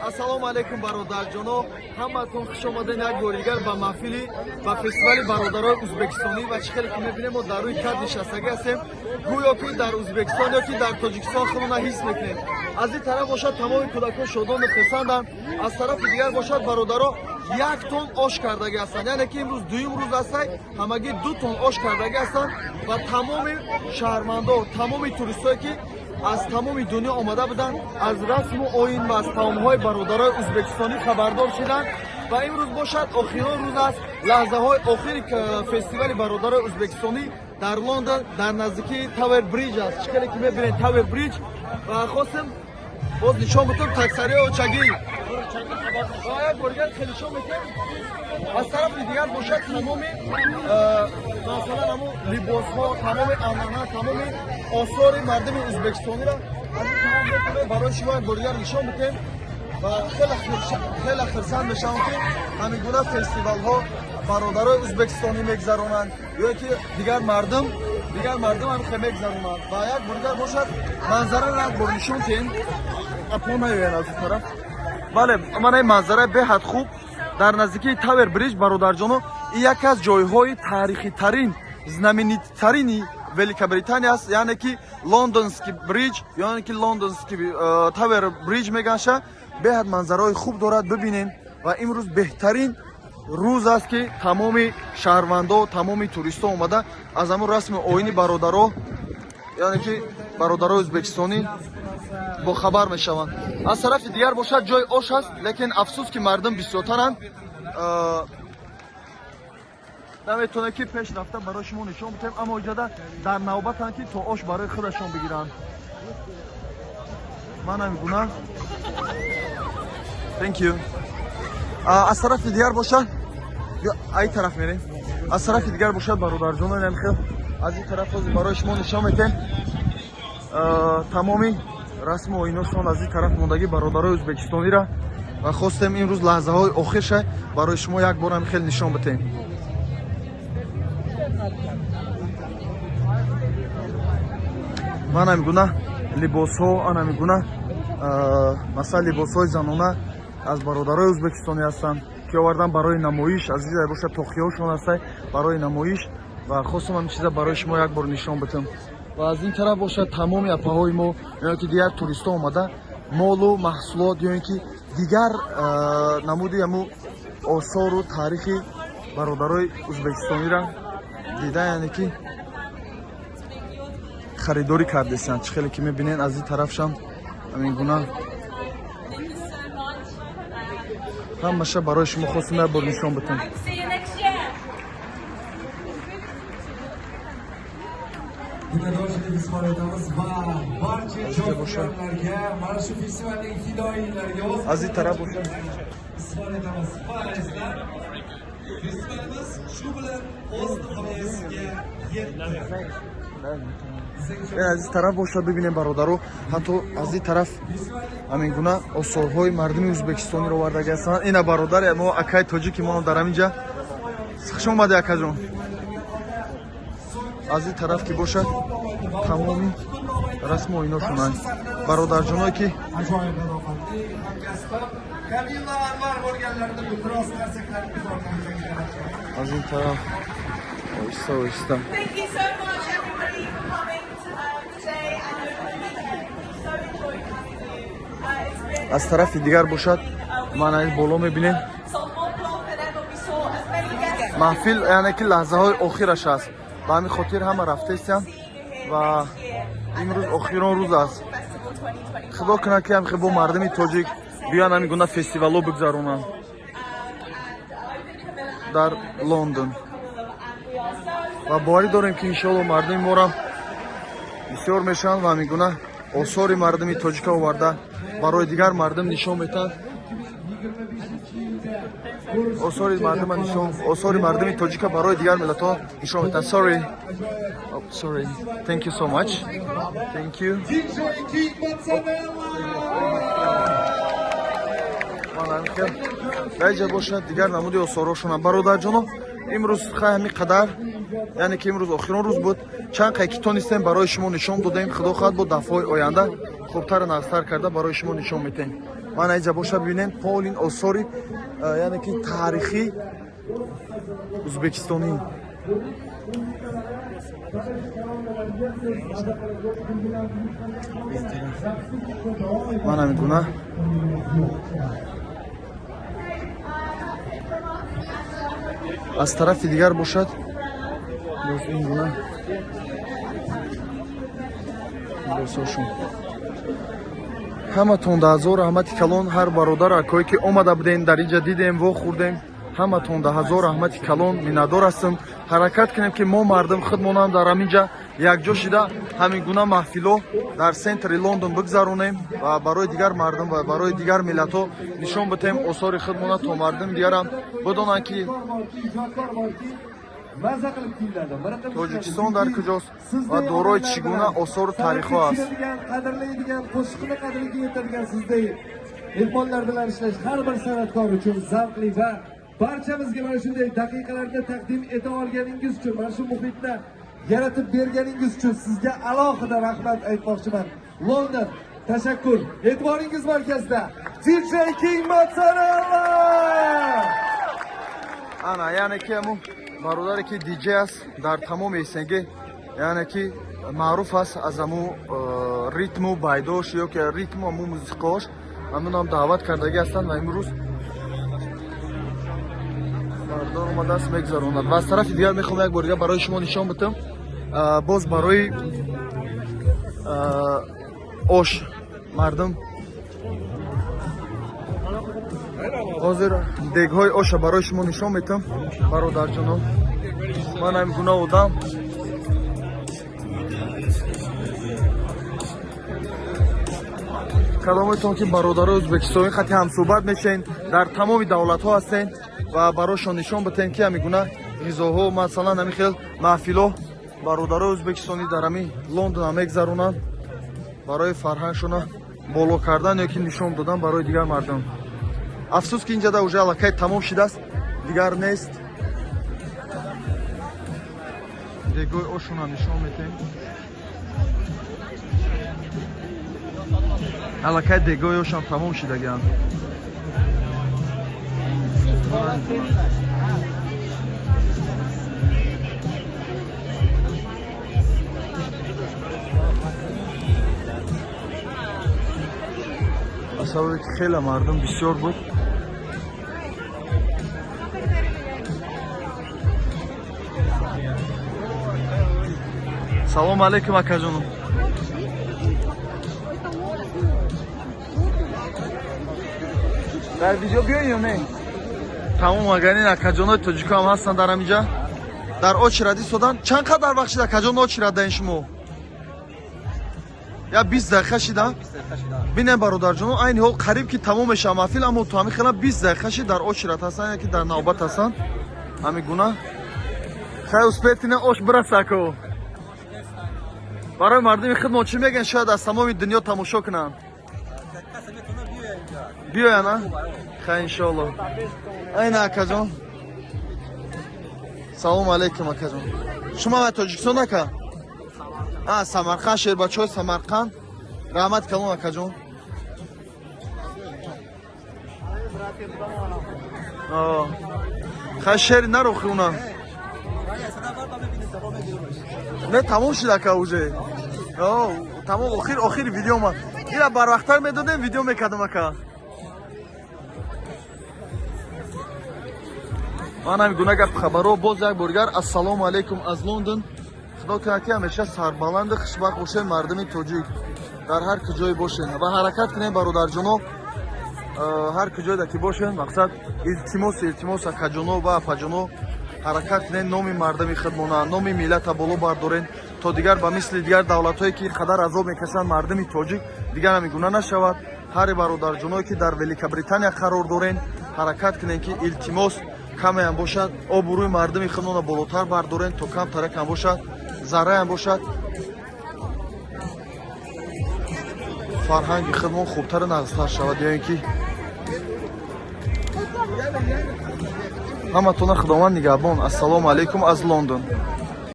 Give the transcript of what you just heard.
Ассалому алейкум бародарҷоно. Ҳаматон хушомадед як бори дигар ба маҳфили ба фестивали бародарои ӯзбекистонӣ ва чӣ хеле ки мебинем мо дар рӯи кад нишастагӣ ҳастем. Гӯё ки дар Ӯзбекистон ёки дар Тоҷикистон худона ҳис мекунем. Аз ин тараф бошад тамоми кӯдакон шодону хурсанданд, аз тарафи дигар бошад бародаро 1 тонн ош кардагӣ ҳастанд. Яъне ки имрӯз дуюм рӯз ҳастад, ҳамагӣ 2 тонн ош кардагӣ ҳастанд ва тамоми шаҳрвандо, тамоми туристое ки аз тамоми дунё омада буданд, аз расму оин ва аз таомҳои бародарои ӯзбекистонӣ хабардор шуданд. ва имрӯз бошад охирон рӯз аст, лаҳзаҳои охири фестивали бародарои ӯзбекистонӣ дар Лондон, дар наздикии Тавер Бриҷ аст. Чӣ хеле ки мебинед Тавер Бриҷ ва хостем боз нишон бутем таксарии очагӣ. ва як боригар хеле нишон метем. аз тарафи дигар бошад тамоми масалан ҳамо либосҳо, тамоми анъана, тамоми осори мардими ӯзбекистониро аз ин тараф метавонем барои шумо як боригар нишон бутем. ва хеле хурсанд мешавам ки ҳамин гуна фестивалҳо бародарои ӯзбекистонӣ мегзаронанд ё ки дигар мардум ҳам хеле мегзаронанд. ва як боригар бошад манзараро як бор нишон тиҳем. апо наёянд аз ин тараф. бале мана ин манзараи беҳад хуб дар наздикии Тавер Бриҷ бародарҷоно, ин яке аз ҷойҳои таърихитарин, знаменититарини Великобритания аст, яъне ки Лондонский бриҷ, яъне ки Лондонский Тавер Бриҷ мегаша. беҳад манзараҳои хуб дорад, бибинем. ва имрӯз беҳтарин рӯз аст ки тамоми шаҳрвандо, тамоми туристо омада аз ҳамон расми оини бародаро, яъне ки бародарои ӯзбекистонӣ бохабар мешаванд. аз тарафи дигар бошад ҷои ош аст, лекин афсус ки мардум бисёртаранд, наметавонем ки пеш рафта барои шумо нишон бутем, аммо иҷода дар навбатанд ки то ош барои худашон бигиранд. ман ҳамин гуна. Thank you. аз тарафи дигар бошад ай тараф мерем. аз тарафи дигар бошад бародарҷоно, намехел аз ин тараф ҳозир барои шумо нишон метем. тамоми расму оиношон аз ин тараф мондагӣ бародарои ӯзбекистониро ва хостем имрӯз лаҳзаҳои охирша барои шумо як бор намехел нишон битем. ман ҳамин гуна либосҳо, ҳамин гуна масалан либосҳои занона аз бародарои ӯзбекистонӣ ҳастанд ки овардан барои намоиш, аз ин боша тохиҳошон ҳастанд барои намоиш ва хостам ҳамин чиза барои шумо як бор нишон битем. ва аз ин тараф бошад тамоми апаҳои мо, ё ки дигар туристо омада молу маҳсулот ё ки дигар намуди ҳамун осору таърихи бародарои ӯзбекистониро дида, яъне ки харидорӣ кардесанд. чӣ хеле ки мебинед аз ин тарафшам ҳамин гуна ҳамаша барои шумо хостам як бор нишон битем. аз ин тараф бошад аз ин тараф бошад, бибинем бародаро, ҳатто аз ин тараф ҳамин гуна осорҳои мардуми ӯзбекистониро овардаги ҳастанд. ина бародари мо акаи тоҷики мо дар ҳаминҷа. хуш омадед акаҷон. аз ин тараф ки бошад тамоми расму оиношонанд бародарҷоное ки аз ин тараф оҳиста оҳиста. аз тарафи дигар бошад ман аз боло мебинем маҳфил, яъне ки лаҳзаҳои охираш аст. ба ҳамин хотир ҳама рафтаистам ва имрӯз охирон рӯз аст. худо кунад ки ҳамихе бо мардуми тоҷик биёянд ҳамин гуна фестивалҳо бигзаронанд дар Лондон. ва боварӣ дорем ки иншоалло мардуми морам бисёр мешаванд ва ҳамин гуна осори мардуми тоҷика оварда барои дигар мардум нишон метаванд. осори мардуми тоҷика барои дигар миллатҳо нишон метаванд. Sorry. Thank you so much. Thank you. Дайҷа бошад дигар намуди осорошонанд бародарҷоно. имрӯз ҳамин қадар, яъне ки имрӯз охирон рӯз буд. чанд қайки тонистем барои шумо нишон додем. худо хоҳад бо дафъҳои оянда хубтар нағзтар карда барои шумо нишон метем. Ман айҷа боша бибинем полин осори яъне ки таърихи ӯзбекистонӣ. Ман ҳамин гуна аз тарафи дигар бошад боз ин гуна босошум. Ҳаматон да ҳазор раҳмати калон, ҳар бародар акое ки омада будем дар инҷа дидем во хӯрдем. Ҳаматон да ҳазор раҳмати калон, миннатдор ҳастам. ҳаракат кунем ки мо мардум худмонам дар ҳаминҷа якҷо шида ҳамин гуна маҳфило дар сентри Лондон бигзаронем ва барои дигар мардум ва барои дигар миллатҳо нишон битем осори худмона то мардум дигарам бидонанд ки Tojikiston дар куҷост ва дорои чӣ гуна осору таърихҳо аст. Qadrlaydigan, qo'shiqni qadriga yetadigan sizdek mehmonlar bilan ishlash har bir san'atkor uchun zavqli va barchamizga mana shunday daqiqalarda taqdim eta olganingiz uchun, mana shu muhitni yaratib berganingiz uchun sizga alohida rahmat aytmoqchiman. London, tashakkur. E'tiboringiz markazida DJ King Mozzarella. Ana ya'ni ki amu бародаре ки диҷей аст дар тамоми СНГ, яъне ки маъруф аст аз аму ритму байдош ё ки ритму аму музиқош ҳамунам даъват кардагӣ ҳастанд ва имрӯз бардор омадааст мегзаронад. ва аз тарафи дигар мехоҳам як бор дигар барои шумо нишон бидам, боз барои ош мардум ҳозир дегҳои оша барои шумо нишон метам. бародарҷонон, ман ҳамин гуна одам калометон ки бародарои ӯзбекистонӣ хати ҳамсӯҳбат мешавен, дар тамоми давлатҳо ҳастен ва бароишон нишон битем ки ҳамин гуна ғизоҳо, масалан ҳамин хел маҳфилҳо бародарои ӯзбекистонӣ дар ҳамин Лондон мегзаронанд барои фарҳангшона боло кардан ё ки нишон додан барои дигар мардум. Афсус ки инҷада уже аллакай тамом шидааст, дигар нест. дегои ошуна нишон метем. аллакай дегои ошам тамом шидагианд. аз сабаби ки хеле мардум бисёр буд, салому алейкум акаҷонум. дар видео биёем ё не? Тамом агарин акаҷонои тоҷико ҳам ҳастанд дар ҳаминҷа. Дар очи радӣ содан. Чанд қадар вақт шид акаҷон очи радаин шумо? Я 20 дақиқа шида? Бинем бародарҷонон, айни ҳол қариб ки тамом мешава маҳфил, аммо то ҳамин хела 20 дақиқа шид дар очи рад ҳастанд, яки дар навбат ҳастанд. ҳамин гуна. Хай успетине ош бирасако. барои мардуми хидмот чӣ мегӯянд, шояд аз тамоми дунё тамошо кунанд? биёяна? Хай иншоалло. айна акаҷон. салому алейкум акаҷон. шумо ва Тоҷикистон ака? Самарқанд, шербачои Самарқанд. раҳмат калон акаҷон. хай шери нарохи уна. не тамом шид ака уже. тамом охири видео ма. ира барвақттар медодем, видео мекардам ака. ман ҳамин гуна гап хабаро боз як боргар. ассалому алейкум аз Лондон. худо кунад ки ҳамеша сарбаланду хушбахт бошед мардуми тоҷик дар ҳар куҷое бошед ва ҳаракат кунед бародарҷоно, ҳар куҷоеда ки бошед мақсад илтимос акаҷоно ва апаҷоно ҳаракат кунед, номи мардуми худмона, номи миллата боло бардорен, то дигар ба мисли дигар давлатҳое ки қадар азоб мекашанд мардуми тоҷик дигар ҳамин гуна нашавад. ҳари бародарҷоное ки дар Великобритания қарор дорен ҳаракат кунед ки илтимос камеам бошад, обрӯи мардуми худмона болотар бардорен, то камтаракам бошад, зарраям бошад, фарҳанги худмон хубтару нағзтар шавад. ё ин ки ҳаматона худованд нигаҳбон. ассалому алейкум аз Лондон.